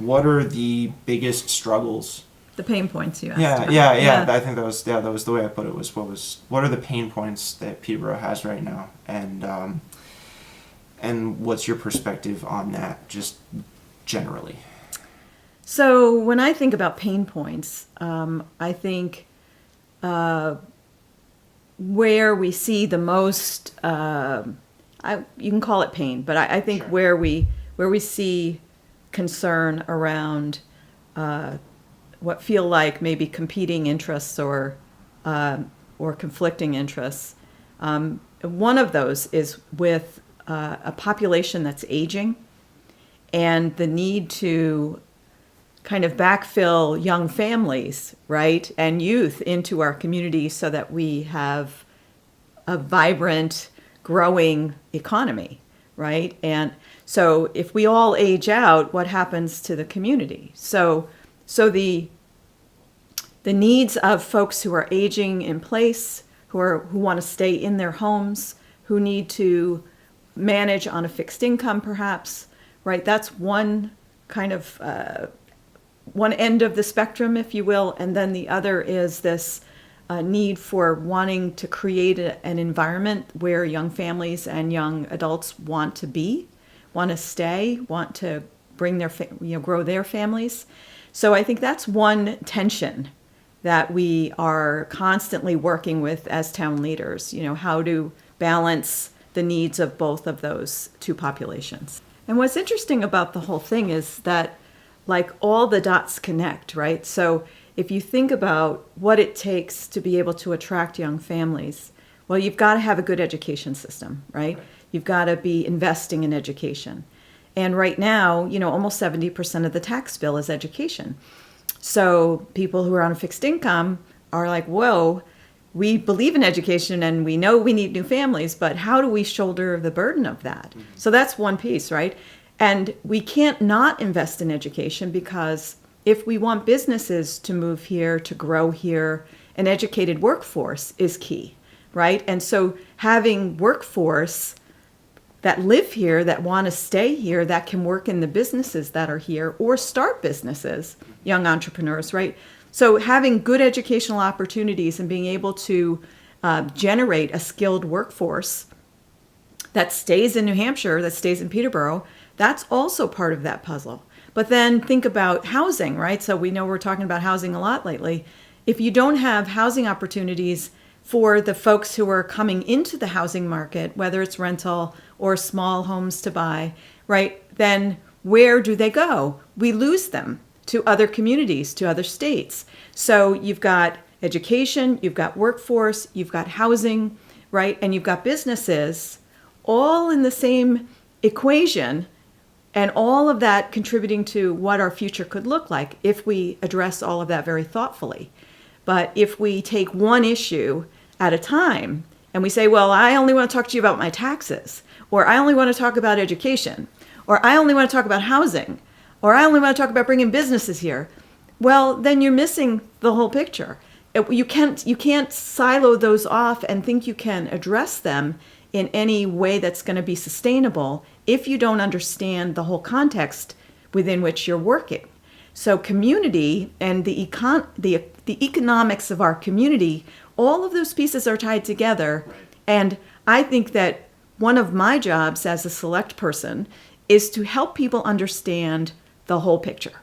what are the biggest struggles? The pain points you asked Yeah, about. yeah. I think that was the way I put it. What are the pain points that Peterborough has right now, and what's your perspective on that, just generally? So when I think about pain points, I think where we see the most, you can call it pain, but I think Sure. where we see concern around what feel like maybe competing interests or conflicting interests. One of those is with a population that's aging and the need to kind of backfill young families, right, and youth into our community so that we have a vibrant, growing economy, right? And so if we all age out, what happens to the community? So the needs of folks who are aging in place, who want to stay in their homes, who need to manage on a fixed income perhaps, right? That's one kind of one end of the spectrum, if you will, and then the other is this need for wanting to create an environment where young families and young adults want to be, want to stay, want to bring their grow their families. So I think that's one tension that we are constantly working with as town leaders, how to balance the needs of both of those two populations. And what's interesting about the whole thing is that like all the dots connect, right? So if you think about what it takes to be able to attract young families, well, you've got to have a good education system, right? You've got to be investing in education. And right now, almost 70% of the tax bill is education. So people who are on a fixed income are like, whoa, we believe in education and we know we need new families, but how do we shoulder the burden of that? Mm-hmm. So that's one piece, right? And we can't not invest in education because if we want businesses to move here, to grow here, an educated workforce is key, right? And so having workforce that live here, that want to stay here, that can work in the businesses that are here or start businesses, young entrepreneurs, right? So having good educational opportunities and being able to generate a skilled workforce that stays in New Hampshire, that stays in Peterborough, that's also part of that puzzle. But then think about housing, right? So we know we're talking about housing a lot lately. If you don't have housing opportunities for the folks who are coming into the housing market, whether it's rental or small homes to buy, right, then where do they go? We lose them to other communities, to other states. So you've got education, you've got workforce, you've got housing, right, and you've got businesses all in the same equation, and all of that contributing to what our future could look like if we address all of that very thoughtfully. But if we take one issue at a time and we say, well, I only want to talk to you about my taxes, or I only want to talk about education, or I only want to talk about housing, or I only want to talk about bringing businesses here, well, then you're missing the whole picture. You can't silo those off and think you can address them in any way that's going to be sustainable if you don't understand the whole context within which you're working. So community and the economics of our community, all of those pieces are tied together. And I think that one of my jobs as a select person is to help people understand the whole picture,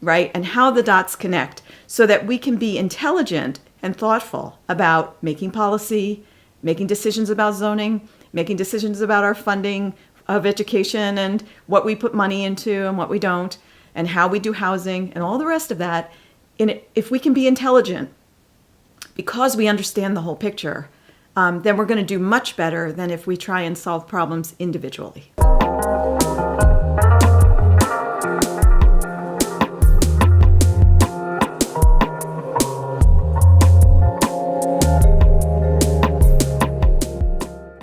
right? And how the dots connect so that we can be intelligent and thoughtful about making policy, making decisions about zoning, making decisions about our funding of education and what we put money into and what we don't, and how we do housing and all the rest of that. If we can be intelligent because we understand the whole picture, then we're going to do much better than if we try and solve problems individually.